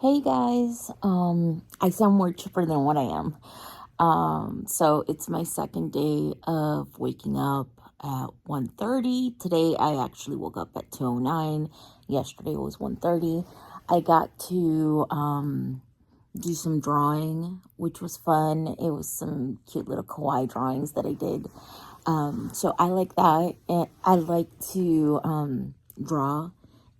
Hey guys, I sound more chipper than what I am. So it's my second day of waking up at 1:30. Today I actually woke up at 2:09. Yesterday was 1:30. I got to do some drawing, which was fun. It was some cute little kawaii drawings that I did. So I like that. And I like to draw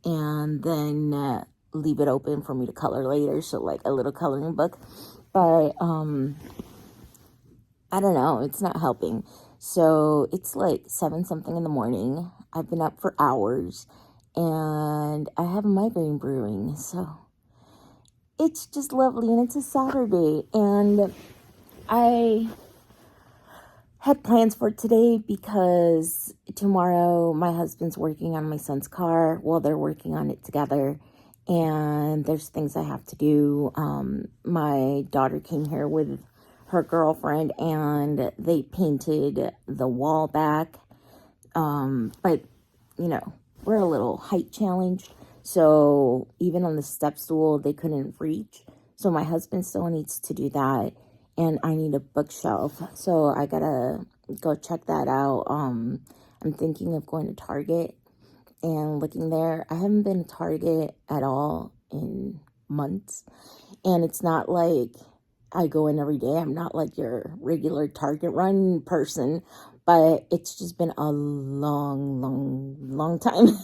and then leave it open for me to color later. So like a little coloring book. But I don't know. It's not helping. So it's like 7 something in the morning. I've been up for hours and I have a migraine brewing. So it's just lovely, and it's a Saturday, and I had plans for today because tomorrow my husband's working on my son's car. Well, they're working on it together, and there's things I have to do. My daughter came here with her girlfriend, and they painted the wall back. But we're a little height challenged, so even on the step stool they couldn't reach. So my husband still needs to do that, and I need a bookshelf, so I gotta go check that out. I'm thinking of going to Target and looking there. I haven't been to Target at all in months, and it's not like I go in every day. I'm not like your regular Target run person, but it's just been a long time.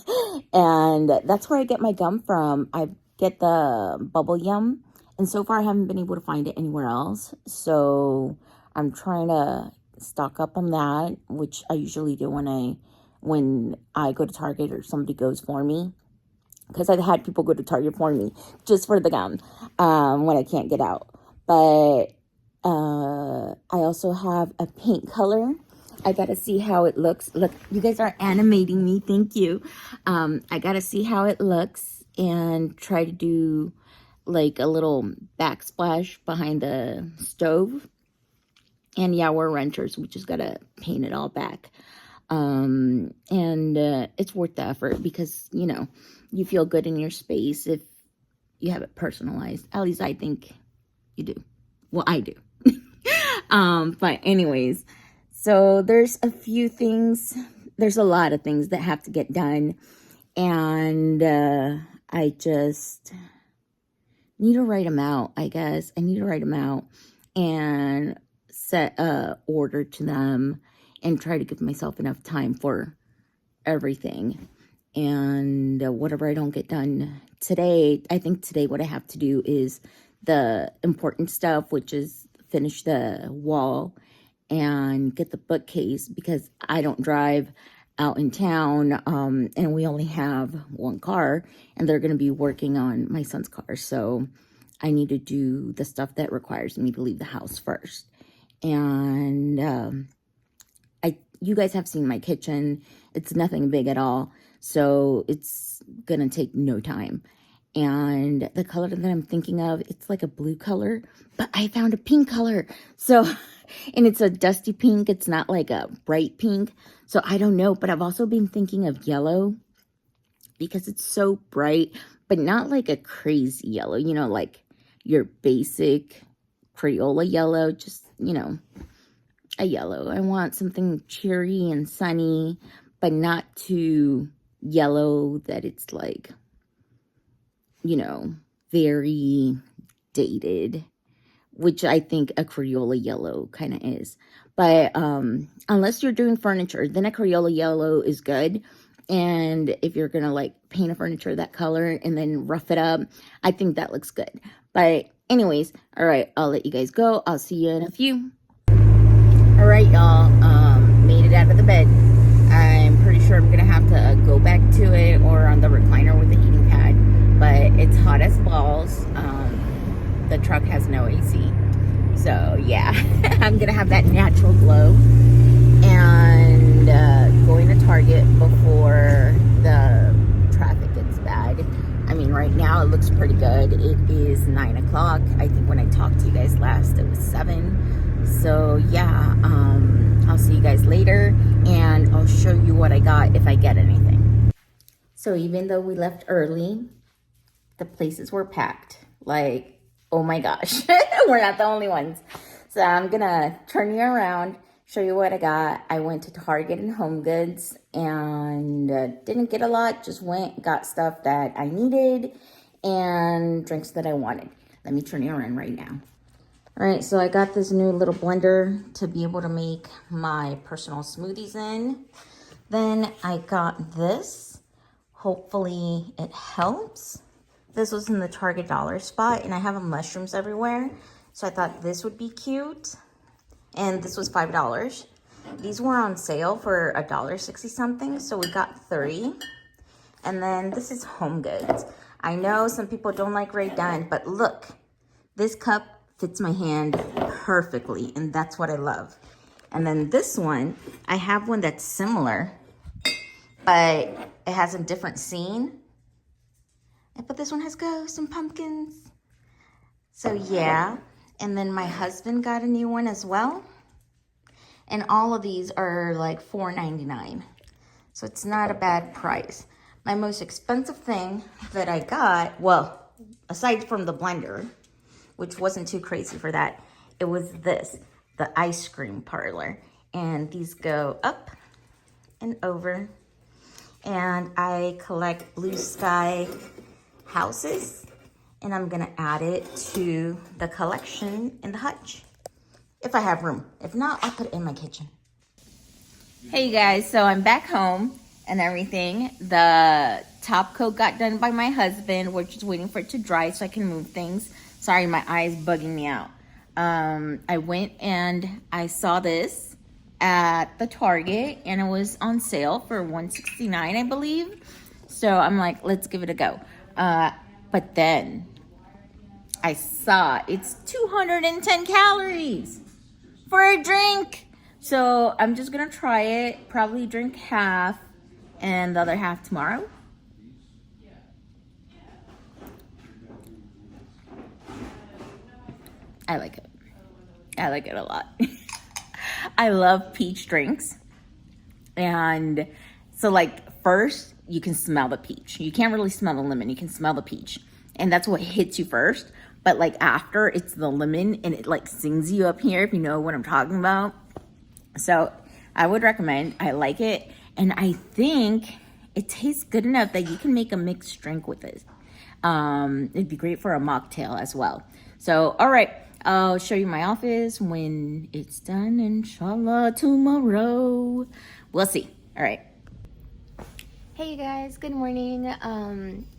And that's where I get my gum from. I get the Bubble Yum, and so far I haven't been able to find it anywhere else. So I'm trying to stock up on that, which I usually do when I go to Target or somebody goes for me. Because I've had people go to Target for me just for the gum when I can't get out. But I also have a paint color. I gotta see how it looks. Look, you guys are animating me. Thank you. I gotta see how it looks and try to do like a little backsplash behind the stove. And yeah, we're renters. We just gotta paint it all back. And it's worth the effort because, you feel good in your space if you have it personalized. At least I think you do. Well, I do. But anyways, so there's a few things. There's a lot of things that have to get done. And I just need to write them out, I guess. I need to write them out and set a order to them and try to give myself enough time for everything. And whatever I don't get done today, I think today what I have to do is the important stuff, which is finish the wall and get the bookcase, because I don't drive out in town, and we only have one car, and they're going to be working on my son's car. So I need to do the stuff that requires me to leave the house first. And you guys have seen my kitchen. It's nothing big at all, so it's gonna take no time. And the color that I'm thinking of, it's like a blue color, but I found a pink color. So, and it's a dusty pink. It's not like a bright pink. So I don't know, but I've also been thinking of yellow because it's so bright, but not like a crazy yellow, like your basic Crayola yellow, just, a yellow. I want something cheery and sunny, but not too yellow that it's like, very dated, which I think a Crayola yellow kind of is. But unless you're doing furniture, then a Crayola yellow is good. And if you're gonna like paint a furniture that color and then rough it up, I think that looks good. But anyways, all right, I'll let you guys go. I'll see you in a few. All right, y'all, made it out of the bed. I'm pretty sure I'm gonna have to go back to it or on the recliner with the heating pad, but it's hot as balls. The truck has no AC, so yeah, I'm gonna have that natural glow. And going to Target before the traffic gets bad. I mean, right now it looks pretty good. It is 9 o'clock. I think when I talked to you guys last, it was 7. So yeah, I'll see you guys later, and I'll show you what I got if I get anything. So even though we left early, the places were packed. Like, oh my gosh, we're not the only ones. So I'm gonna turn you around, show you what I got. I went to Target and Home Goods and didn't get a lot, just went, got stuff that I needed and drinks that I wanted. Let me turn you around right now. All right, so I got this new little blender to be able to make my personal smoothies in. Then I got this. Hopefully it helps. This was in the Target dollar spot, and I have mushrooms everywhere. So I thought this would be cute. And this was $5. These were on sale for $1.60 something, so we got 3. And then this is Home Goods. I know some people don't like Rae Dunn, but look, this cup fits my hand perfectly, and that's what I love. And then this one, I have one that's similar, but it has a different scene. But this one has ghosts and pumpkins. So yeah, and then my husband got a new one as well. And all of these are like $4.99. So it's not a bad price. My most expensive thing that I got, well, aside from the blender, which wasn't too crazy for that, it was this, the ice cream parlor. And these go up and over. And I collect Blue Sky houses. And I'm gonna add it to the collection in the hutch. If I have room. If not, I'll put it in my kitchen. Hey you guys, so I'm back home and everything. The top coat got done by my husband. We're just waiting for it to dry so I can move things. Sorry, my eye is bugging me out. I went and I saw this at the Target and it was on sale for $169, I believe. So I'm like, let's give it a go. But then I saw it's 210 calories for a drink. So I'm just gonna try it, probably drink half and the other half tomorrow. I like it. I like it a lot. I love peach drinks. And so like first you can smell the peach. You can't really smell the lemon, you can smell the peach. And that's what hits you first. But like after, it's the lemon and it like sings you up here, if you know what I'm talking about. So I would recommend, I like it. And I think it tastes good enough that you can make a mixed drink with it. It'd be great for a mocktail as well. So, all right, I'll show you my office when it's done, inshallah, tomorrow. We'll see. All right. Hey you guys, good morning.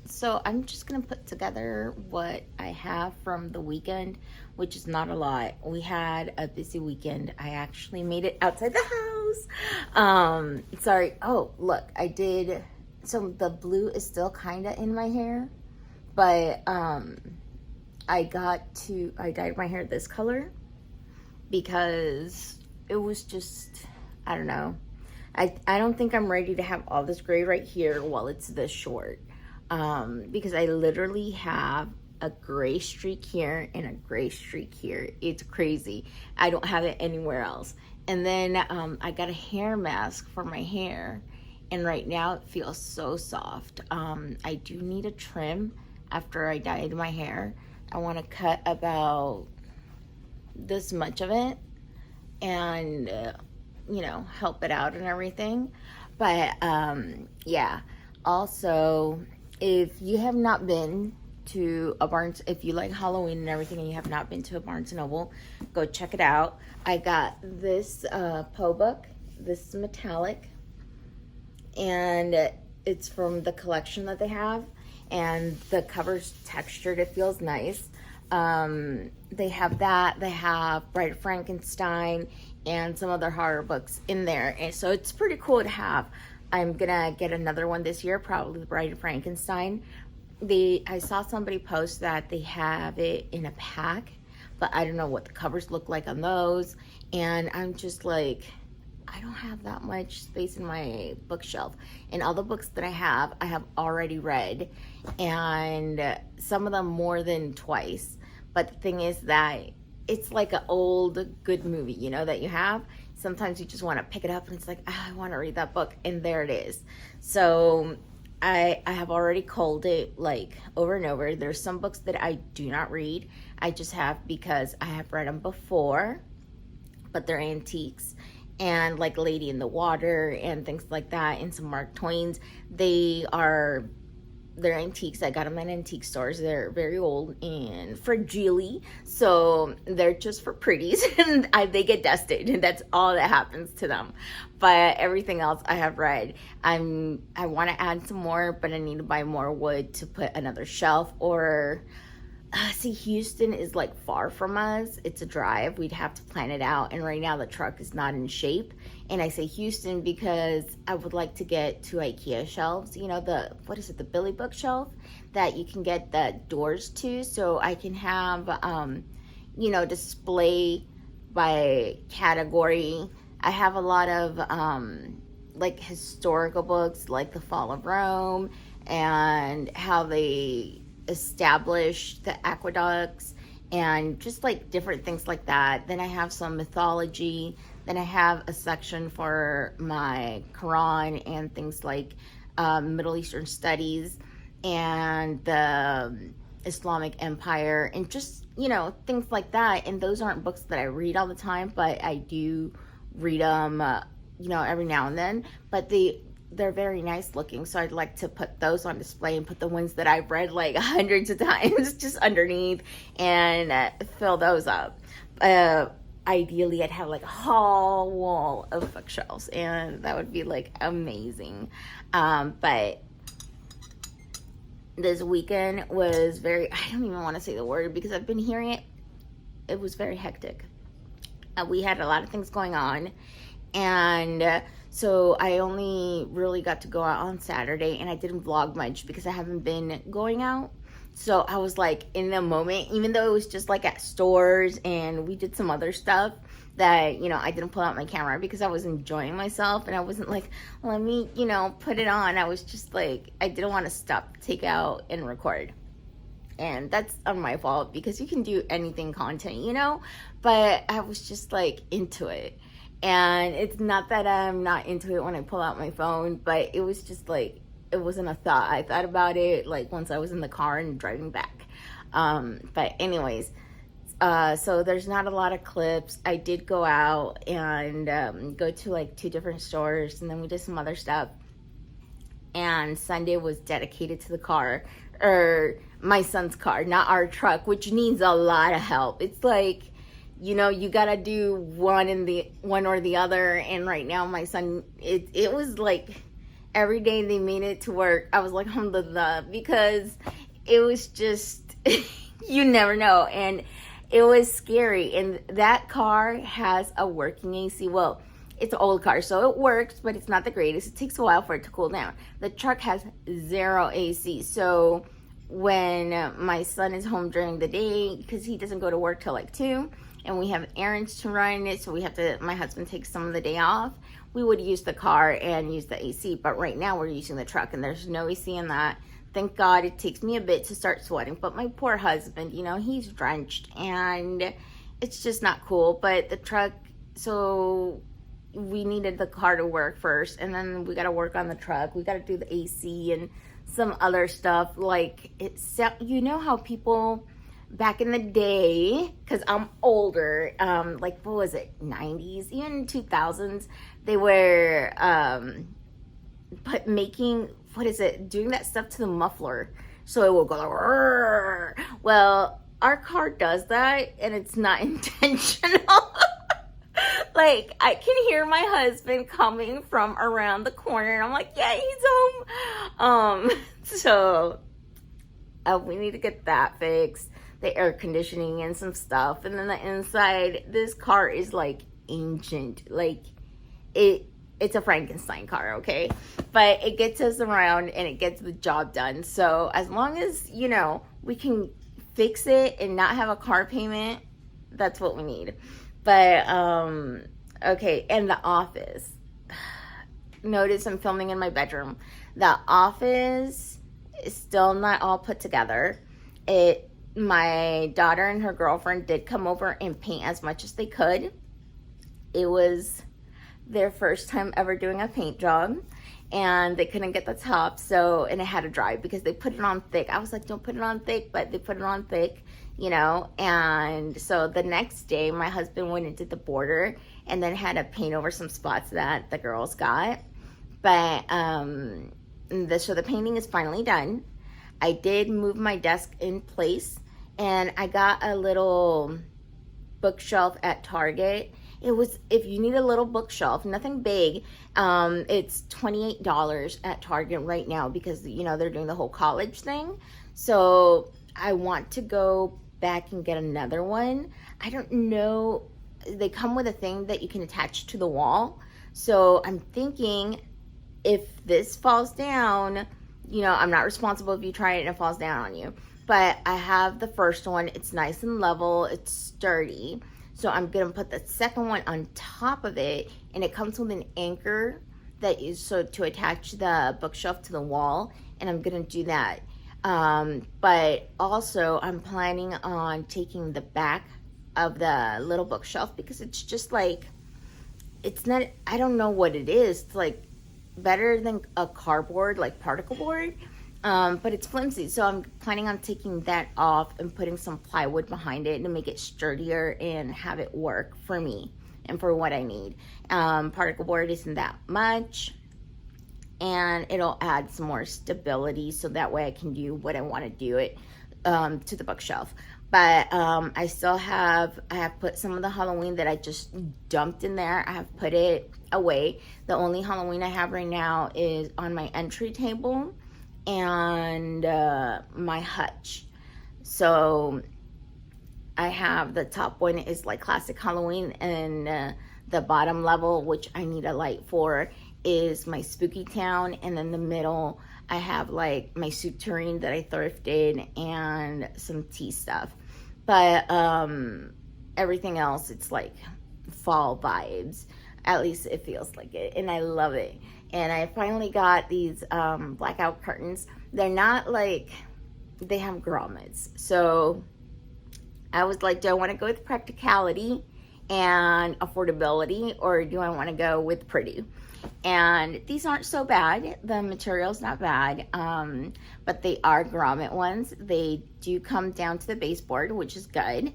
So I'm just gonna put together what I have from the weekend, which is not a lot. We had a busy weekend. I actually made it outside the house. Sorry. Oh, look, I did. So the blue is still kind of in my hair, but I dyed my hair this color because it was just, I don't know. I don't think I'm ready to have all this gray right here while it's this short. Because I literally have a gray streak here and a gray streak here. It's crazy. I don't have it anywhere else. And then I got a hair mask for my hair. And right now it feels so soft. I do need a trim after I dyed my hair. I want to cut about this much of it. And... you know, help it out and everything. But yeah, also if you have not been to a Barnes, if you like Halloween and everything and you have not been to a Barnes & Noble, go check it out. I got this Poe book. This is metallic and it's from the collection that they have, and the cover's textured. It feels nice. They have that. They have Bride of Frankenstein and some other horror books in there, and so it's pretty cool to have. I'm gonna get another one this year, probably the Bride of Frankenstein. I saw somebody post that they have it in a pack, but I don't know what the covers look like on those. And I'm just like, I don't have that much space in my bookshelf, and all the books that I have already read, and some of them more than twice. But the thing is that it's like an old good movie, you know, that you have. Sometimes you just want to pick it up and it's like, I want to read that book, and there it is. So I have already called it like over and over. There's some books that I do not read. I just have because I have read them before, but they're antiques. And like Lady in the Water and things like that, and some Mark Twain's, they're antiques. I got them at antique stores. They're very old and fragile, so they're just for pretties, and they get dusted, and that's all that happens to them. But everything else I have read. I want to add some more, but I need to buy more wood to put another shelf. Or see, Houston is like far from us. It's a drive. We'd have to plan it out, and right now the truck is not in shape. And I say Houston because I would like to get 2 IKEA shelves. You know, the Billy bookshelf that you can get the doors to, so I can have, display by category. I have a lot of, like historical books, like The Fall of Rome and how they established the aqueducts and just like different things like that. Then I have some mythology. Then I have a section for my Quran and things like Middle Eastern studies and the Islamic Empire and just, things like that. And those aren't books that I read all the time, but I do read them, every now and then. But they're very nice looking, so I'd like to put those on display and put the ones that I've read like hundreds of times just underneath and fill those up. Ideally, I'd have like a whole wall of bookshelves, and that would be like amazing. But this weekend was I don't even want to say the word because I've been hearing it. It was very hectic. We had a lot of things going on, and so I only really got to go out on Saturday, and I didn't vlog much because I haven't been going out. So I was like in the moment, even though it was just like at stores and we did some other stuff that, I didn't pull out my camera because I was enjoying myself and I wasn't like, let me, put it on. I was just like, I didn't want to stop, take out and record. And that's on my fault because you can do anything content, but I was just like into it. And it's not that I'm not into it when I pull out my phone, but it was just like, it wasn't a thought. I thought about it like once I was in the car and driving back. But anyways, so there's not a lot of clips. I did go out and go to like 2 different stores, and then we did some other stuff. And Sunday was dedicated to the car, or my son's car, not our truck, which needs a lot of help. It's like, you gotta do one or the other. And right now my son, it was like every day they made it to work, I was like, alhamdulillah, because it was just, you never know. And it was scary. And that car has a working AC. Well, it's an old car, so it works, but it's not the greatest. It takes a while for it to cool down. The truck has 0 AC. So when my son is home during the day, because he doesn't go to work till like 2, and we have errands to run, so my husband takes some of the day off, we would use the car and use the AC. But right now we're using the truck, and there's no AC in that. Thank God. It takes me a bit to start sweating, but my poor husband, he's drenched, and it's just not cool. But the truck, so we needed the car to work first, and then we got to work on the truck. We got to do the AC and some other stuff. Like, how people back in the day, because I'm older, like, what was it, 90s, even 2000s, they were doing that stuff to the muffler, so it will go like, well, our car does that, and it's not intentional. Like, I can hear my husband coming from around the corner, and I'm like, yeah, he's home. So we need to get that fixed, the air conditioning and some stuff. And then the inside, this car is like ancient, like it's a Frankenstein car, okay? But it gets us around and it gets the job done. So as long as, we can fix it and not have a car payment, that's what we need. But, okay, and The Office. Notice I'm filming in my bedroom. The Office is still not all put together. My daughter and her girlfriend did come over and paint as much as they could. It was their first time ever doing a paint job. and they couldn't get the top, so, and it had to dry because they put it on thick. I was like, don't put it on thick, but they put it on thick, you know. And so the next day my husband went and did the border and then had to paint over some spots that the girls got. But so the painting is finally done. I did move my desk in place, and I got a little bookshelf at Target. It was, if you need a little bookshelf, nothing big, it's $28 at Target right now because, you know, they're doing the whole college thing. So I want to go back and get another one. I don't know, they come with a thing that you can attach to the wall. So I'm thinking if this falls down, you know, I'm not responsible if you try it and it falls down on you. But I have the first one. It's nice and level. It's sturdy. So I'm going to put the second one on top of it. And it comes with an anchor that is so to attach the bookshelf to the wall. And I'm going to do that. But also I'm planning on taking the back of the little bookshelf because it's just like, it's not, I don't know what it is. It's like better than a cardboard, like particle board. But it's flimsy, so I'm planning on taking that off and putting some plywood behind it to make it sturdier and have it work for me and for what I need. Particle board isn't that much, and it'll add some more stability so that way I can do what I want to do it to the bookshelf. But I have put some of the Halloween that I just dumped in there. I have put it away. The only Halloween I have right now is on my entry table and my hutch. So I have the top one is like classic Halloween, and the bottom level, which I need a light for, is my spooky town, and then the middle I have like my soup tureen that I thrifted and some tea stuff. But everything else, it's like fall vibes. At least it feels like it, and I love it. And I finally got these blackout curtains. They're not like, they have grommets. So I was like, do I want to go with practicality and affordability, or do I want to go with pretty? And these aren't so bad. The material's not bad, but they are grommet ones. They do come down to the baseboard, which is good.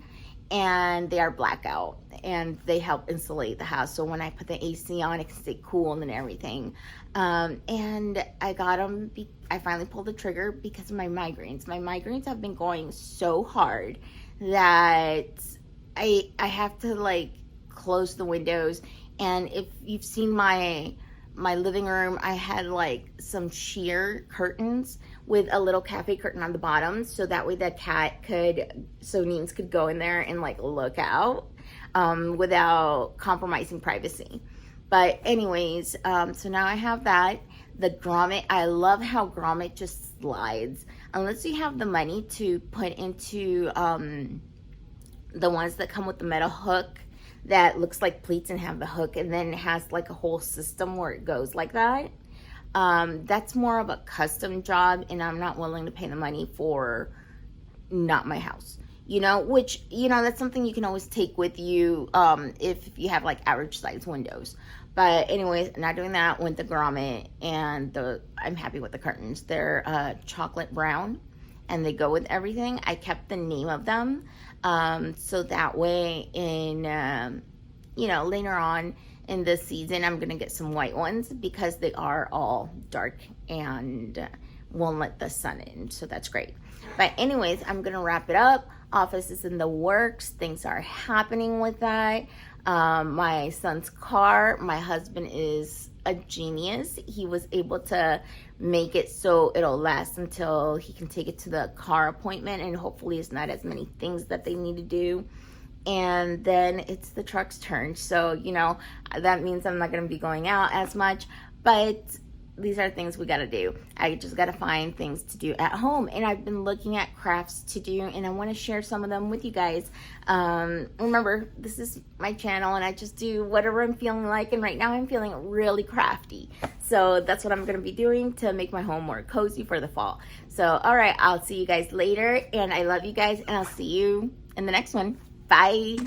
And they are blackout, and they help insulate the house. So when I put the AC on, it can stay cool and everything. And I got them, I finally pulled the trigger because of my migraines. My migraines have been going so hard that I have to like close the windows. And if you've seen my living room, I had like some sheer curtains with a little cafe curtain on the bottom, so that way the cat could, so Neens could go in there and like look out without compromising privacy. But anyways, so now I have that. The grommet, I love how grommet just slides. Unless you have the money to put into the ones that come with the metal hook that looks like pleats and have the hook, and then it has like a whole system where it goes like that. That's more of a custom job, and I'm not willing to pay the money for not my house, you know, which, you know, that's something you can always take with you if you have like average size windows. But anyways, not doing that with the grommet, and I'm happy with the curtains. They're chocolate brown, and they go with everything. I kept the name of them so that way in you know, later on in this season I'm gonna get some white ones because they are all dark and won't let the sun in, so that's great. But anyways, I'm gonna wrap it up. Office is in the works, things are happening with that. My son's car, my husband is a genius. He was able to make it so it'll last until he can take it to the car appointment, and hopefully it's not as many things that they need to do. And then it's the truck's turn, so you know, that means I'm not going to be going out as much, but these are things we got to do. I just got to find things to do at home, and I've been looking at crafts to do, and I want to share some of them with you guys. Remember, this is my channel, and I just do whatever I'm feeling like, and right now I'm feeling really crafty, so that's what I'm going to be doing to make my home more cozy for the fall. So all right, I'll see you guys later, and I love you guys, and I'll see you in the next one. Bye.